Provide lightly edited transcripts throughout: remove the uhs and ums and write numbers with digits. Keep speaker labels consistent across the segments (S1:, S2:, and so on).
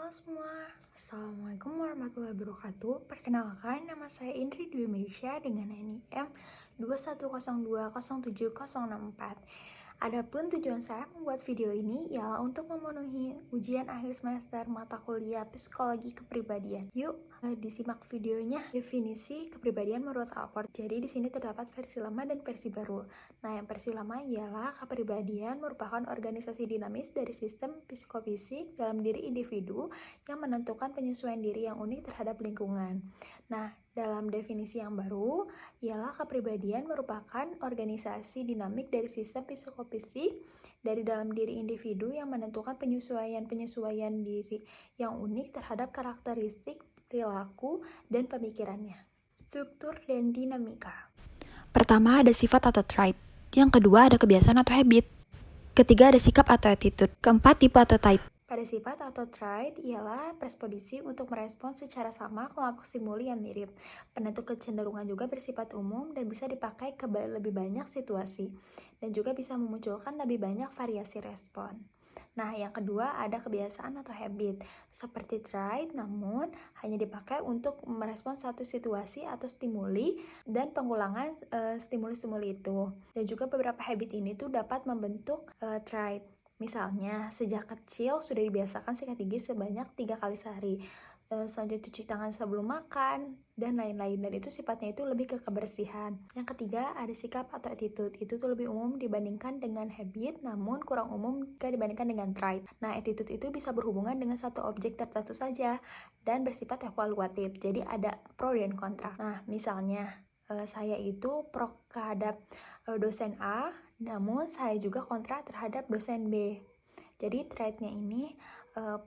S1: Halo semua, Assalamualaikum warahmatullahi wabarakatuh. Perkenalkan, nama saya Indri Dwi Melisha dengan NIM 210207064. Adapun tujuan saya membuat video ini ialah untuk memenuhi ujian akhir semester mata kuliah Psikologi Kepribadian. Yuk, disimak videonya. Definisi kepribadian menurut Alport. Jadi di sini terdapat versi lama dan versi baru. Nah, yang versi lama ialah kepribadian merupakan organisasi dinamis dari sistem psikofisik dalam diri individu yang menentukan penyesuaian diri yang unik terhadap lingkungan. Nah, dalam definisi yang baru, ialah kepribadian merupakan organisasi dinamik dari sistem psikofisik dari dalam diri individu yang menentukan penyesuaian diri yang unik terhadap karakteristik, perilaku, dan pemikirannya. Struktur dan dinamika.
S2: Pertama ada sifat atau trait. Yang kedua ada kebiasaan atau habit. Ketiga ada sikap atau attitude. Keempat tipe atau type.
S1: Pada sifat atau trait ialah predisposisi untuk merespon secara sama kelompok stimuli yang mirip. Penentu kecenderungan juga bersifat umum dan bisa dipakai ke lebih banyak situasi dan juga bisa memunculkan lebih banyak variasi respon. Nah, yang kedua ada kebiasaan atau habit, seperti trait namun hanya dipakai untuk merespon satu situasi atau stimuli dan pengulangan stimuli-stimuli itu. Dan juga beberapa habit ini tuh dapat membentuk trait. Misalnya, sejak kecil sudah dibiasakan sikat gigi sebanyak 3 kali sehari, selanjutnya cuci tangan sebelum makan, dan lain-lain. Dan itu sifatnya itu lebih ke kebersihan. Yang ketiga, ada sikap atau attitude. Itu tuh lebih umum dibandingkan dengan habit, namun kurang umum jika dibandingkan dengan trait. Nah, attitude itu bisa berhubungan dengan satu objek tertentu saja, dan bersifat evaluatif. Jadi ada pro dan kontra. Nah, misalnya, saya itu pro terhadap dosen A, namun saya juga kontra terhadap dosen B. Jadi traitnya ini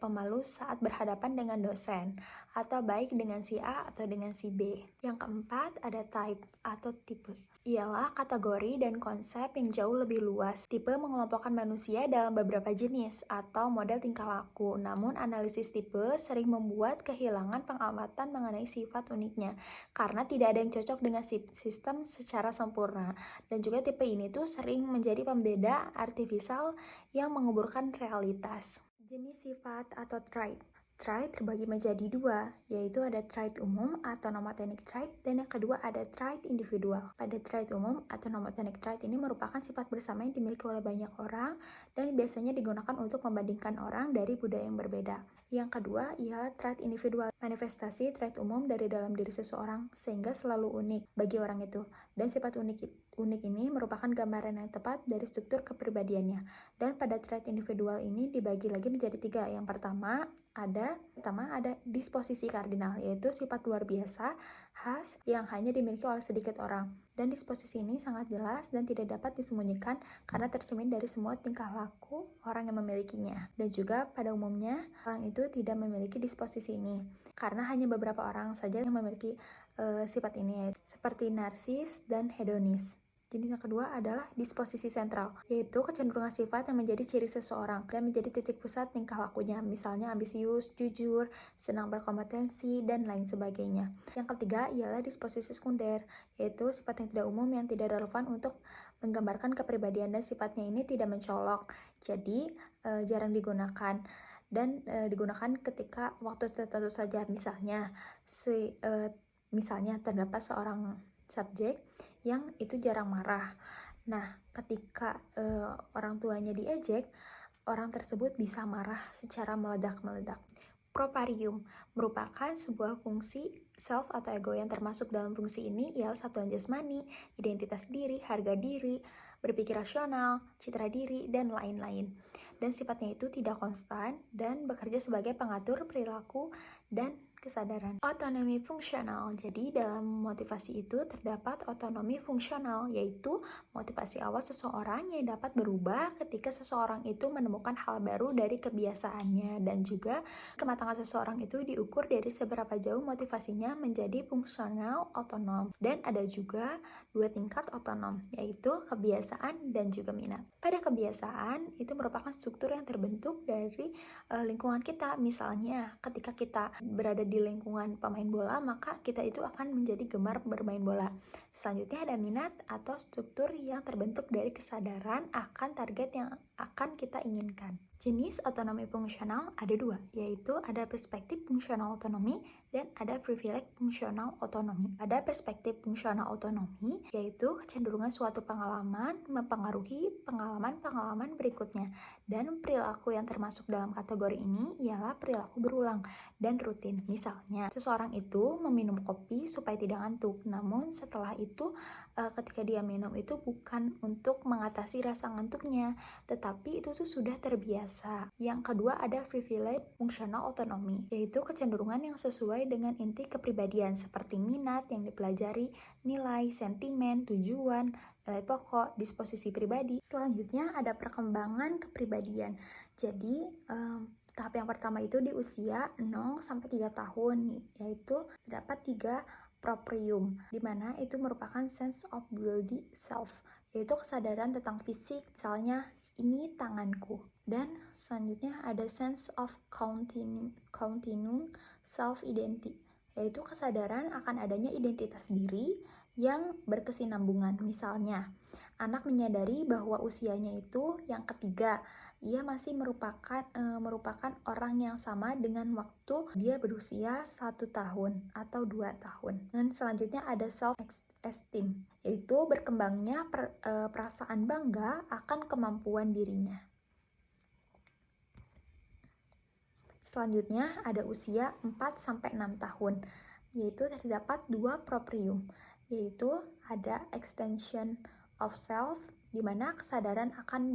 S1: pemalu saat berhadapan dengan dosen, atau baik dengan si A atau dengan si B. Yang keempat ada type atau tipe. Ialah kategori dan konsep yang jauh lebih luas. Tipe mengelompokkan manusia dalam beberapa jenis atau model tingkah laku. Namun analisis tipe sering membuat kehilangan pengamatan mengenai sifat uniknya karena tidak ada yang cocok dengan sistem secara sempurna. Dan juga tipe ini tuh sering menjadi pembeda artifisial yang menguburkan realitas. Jenis sifat atau trait. Trait terbagi menjadi dua, yaitu ada trait umum atau nomothetic trait dan yang kedua ada trait individual. Pada trait umum atau nomothetic trait ini merupakan sifat bersama yang dimiliki oleh banyak orang dan biasanya digunakan untuk membandingkan orang dari budaya yang berbeda. Yang kedua ialah trait individual, manifestasi trait umum dari dalam diri seseorang sehingga selalu unik bagi orang itu. Dan sifat unik ini merupakan gambaran yang tepat dari struktur kepribadiannya. Dan pada trait individual ini dibagi lagi menjadi tiga. Yang pertama ada disposisi kardinal, yaitu sifat luar biasa, khas, yang hanya dimiliki oleh sedikit orang. Dan disposisi ini sangat jelas dan tidak dapat disembunyikan karena tercermin dari semua tingkah laku orang yang memilikinya. Dan juga pada umumnya orang itu tidak memiliki disposisi ini karena hanya beberapa orang saja yang memiliki sifat ini, seperti narsis dan hedonis. Jenis yang kedua adalah disposisi sentral, yaitu kecenderungan sifat yang menjadi ciri seseorang dan menjadi titik pusat tingkah lakunya, misalnya ambisius, jujur, senang berkompetensi, dan lain sebagainya. Yang ketiga ialah disposisi sekunder, yaitu sifat yang tidak umum yang tidak relevan untuk menggambarkan kepribadian dan sifatnya ini tidak mencolok, jadi jarang digunakan. Dan digunakan ketika waktu tertentu saja, misalnya terdapat seorang subjek yang itu jarang marah. Nah, ketika orang tuanya diejek, orang tersebut bisa marah secara meledak-meledak. Proparium merupakan sebuah fungsi self atau ego yang termasuk dalam fungsi ini ialah satuan jasmani, identitas diri, harga diri, berpikir rasional, citra diri, dan lain-lain. Dan sifatnya itu tidak konstan dan bekerja sebagai pengatur perilaku dan kesadaran. Otonomi fungsional. Jadi dalam motivasi itu terdapat otonomi fungsional, yaitu motivasi awal seseorang yang dapat berubah ketika seseorang itu menemukan hal baru dari kebiasaannya, dan juga kematangan seseorang itu diukur dari seberapa jauh motivasinya menjadi fungsional otonom. Dan ada juga dua tingkat otonom, yaitu kebiasaan dan juga minat. Pada kebiasaan itu merupakan struktur yang terbentuk dari lingkungan kita. Misalnya ketika kita berada di lingkungan pemain bola, maka kita itu akan menjadi gemar bermain bola. Selanjutnya ada minat atau struktur yang terbentuk dari kesadaran akan target yang akan kita inginkan. Jenis otonomi fungsional ada dua, yaitu ada perspektif fungsional otonomi dan ada privilege fungsional otonomi. Pada perspektif fungsional otonomi, yaitu kecenderungan suatu pengalaman mempengaruhi pengalaman-pengalaman berikutnya. Dan perilaku yang termasuk dalam kategori ini ialah perilaku berulang dan rutin. Misalnya, seseorang itu meminum kopi supaya tidak ngantuk, namun setelah itu ketika dia minum itu bukan untuk mengatasi rasa ngantuknya, tetapi itu tuh sudah terbiasa. Yang kedua ada privilege fungsional otonomi, yaitu kecenderungan yang sesuai dengan inti kepribadian seperti minat yang dipelajari, nilai, sentimen, tujuan, nilai pokok, disposisi pribadi. Selanjutnya ada perkembangan kepribadian. Jadi tahap yang pertama itu di usia 0 sampai 3 tahun, yaitu terdapat 3 proprium, di mana itu merupakan sense of body self, yaitu kesadaran tentang fisik, misalnya ini tanganku. Dan selanjutnya ada sense of continuum self-identity, yaitu kesadaran akan adanya identitas diri yang berkesinambungan. Misalnya, anak menyadari bahwa usianya itu yang ketiga, ia masih merupakan orang yang sama dengan waktu dia berusia 1 tahun atau 2 tahun. Dan selanjutnya ada self-esteem, yaitu berkembangnya perasaan bangga akan kemampuan dirinya. Selanjutnya ada usia 4-6 tahun, yaitu terdapat 2 proprium, yaitu ada extension of self, di mana kesadaran akan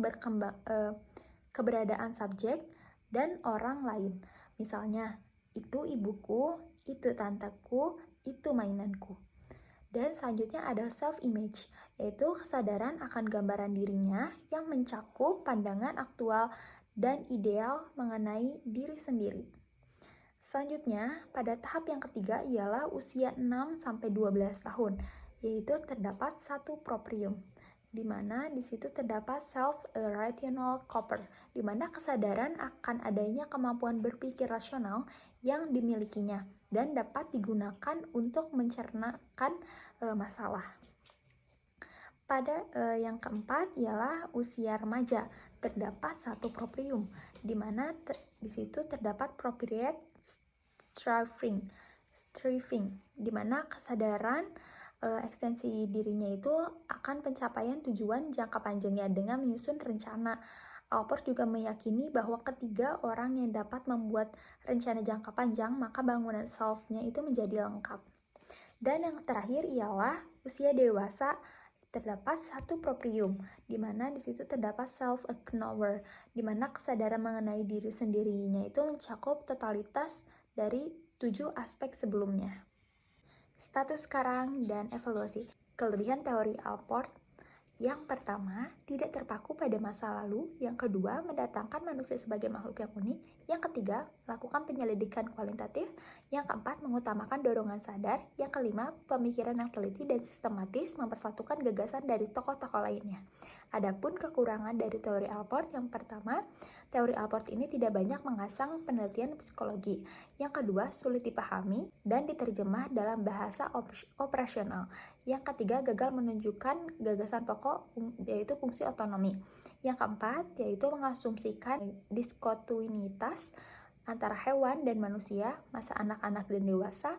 S1: keberadaan subjek dan orang lain. Misalnya, itu ibuku, itu tanteku, itu mainanku. Dan selanjutnya ada self-image, yaitu kesadaran akan gambaran dirinya yang mencakup pandangan aktual dan ideal mengenai diri sendiri. Selanjutnya, pada tahap yang ketiga ialah usia 6-12 tahun, yaitu terdapat 1 proprium, di mana di situ terdapat self-rational copper, di mana kesadaran akan adanya kemampuan berpikir rasional yang dimilikinya dan dapat digunakan untuk mencernakan masalah. Pada yang keempat ialah usia remaja, terdapat 1 proprium, di mana di situ terdapat appropriate striving, di mana kesadaran ekstensi dirinya itu akan pencapaian tujuan jangka panjangnya dengan menyusun rencana. Alport juga meyakini bahwa ketiga orang yang dapat membuat rencana jangka panjang, maka bangunan self-nya itu menjadi lengkap. Dan yang terakhir ialah usia dewasa, terdapat 1 proprium, di mana di situ terdapat self-knower, di mana kesadaran mengenai diri sendirinya itu mencakup totalitas dari 7 aspek sebelumnya. Status sekarang dan evaluasi. Kelebihan teori Alport: yang pertama, tidak terpaku pada masa lalu. Yang kedua, mendatangkan manusia sebagai makhluk yang unik. Yang ketiga, lakukan penyelidikan kualitatif. Yang keempat, mengutamakan dorongan sadar. Yang kelima, pemikiran yang teliti dan sistematis, mempersatukan gagasan dari tokoh-tokoh lainnya. Adapun kekurangan dari teori Alport: yang pertama, teori Alport ini tidak banyak mengasang penelitian psikologi. Yang kedua, sulit dipahami dan diterjemah dalam bahasa operasional. Yang ketiga, gagal menunjukkan gagasan pokok, yaitu fungsi otonomi. Yang keempat, yaitu mengasumsikan diskontinitas antara hewan dan manusia, masa anak-anak dan dewasa,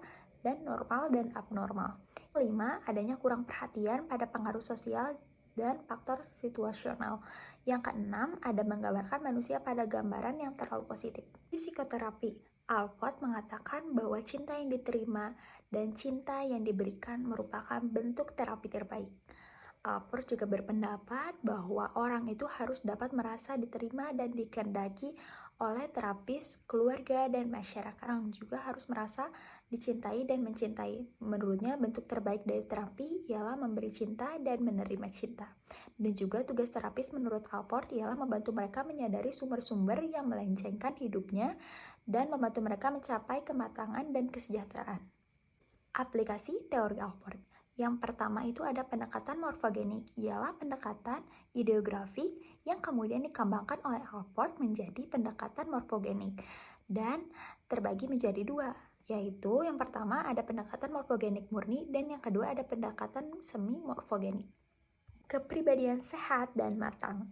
S1: dan normal dan abnormal. Kelima, adanya kurang perhatian pada pengaruh sosial dan faktor situasional. Yang keenam, ada menggambarkan manusia pada gambaran yang terlalu positif. Di psikoterapi, Alport mengatakan bahwa cinta yang diterima dan cinta yang diberikan merupakan bentuk terapi terbaik. Alport juga berpendapat bahwa orang itu harus dapat merasa diterima dan dikehendaki oleh terapis, keluarga, dan masyarakat. Orang juga harus merasa dicintai dan mencintai. Menurutnya, bentuk terbaik dari terapi ialah memberi cinta dan menerima cinta. Dan juga tugas terapis menurut Alport ialah membantu mereka menyadari sumber-sumber yang melencengkan hidupnya dan membantu mereka mencapai kematangan dan kesejahteraan. Aplikasi teori Alport. Yang pertama itu ada pendekatan morfogenik, ialah pendekatan ideografik yang kemudian dikembangkan oleh Alport menjadi pendekatan morfogenik dan terbagi menjadi dua, yaitu yang pertama ada pendekatan morfogenik murni dan yang kedua ada pendekatan semi morfogenik. Kepribadian sehat dan matang.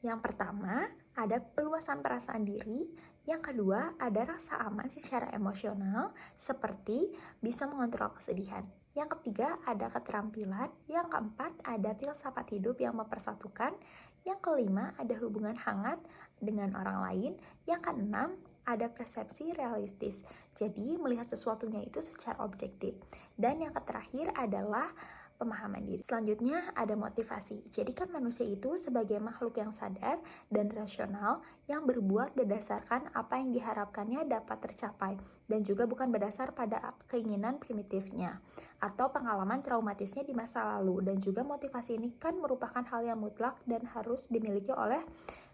S1: Yang pertama, ada peluasan perasaan diri. Yang kedua, ada rasa aman secara emosional, seperti bisa mengontrol kesedihan. Yang ketiga, ada keterampilan. Yang keempat, ada filsafat hidup yang mempersatukan. Yang kelima, ada hubungan hangat dengan orang lain. Yang keenam, ada persepsi realistis. Jadi, melihat sesuatunya itu secara objektif. Dan yang terakhir adalah pemahaman diri. Selanjutnya ada motivasi. Jadi kan manusia itu sebagai makhluk yang sadar dan rasional yang berbuat berdasarkan apa yang diharapkannya dapat tercapai dan juga bukan berdasar pada keinginan primitifnya atau pengalaman traumatisnya di masa lalu. Dan juga motivasi ini kan merupakan hal yang mutlak dan harus dimiliki oleh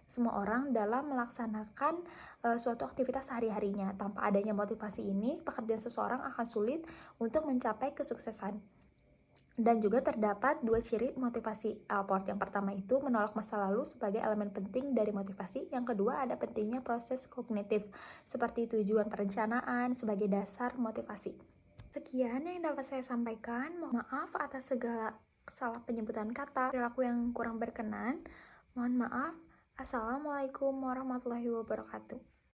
S1: semua orang dalam melaksanakan suatu aktivitas sehari-harinya. Tanpa adanya motivasi ini, pekerjaan seseorang akan sulit untuk mencapai kesuksesan. Dan juga terdapat dua ciri motivasi Allport. Yang pertama itu menolak masa lalu sebagai elemen penting dari motivasi. Yang kedua ada pentingnya proses kognitif seperti tujuan perencanaan sebagai dasar motivasi. Sekian yang dapat saya sampaikan. Mohon maaf atas segala salah penyebutan kata, perilaku yang kurang berkenan. Mohon maaf. Assalamualaikum warahmatullahi wabarakatuh.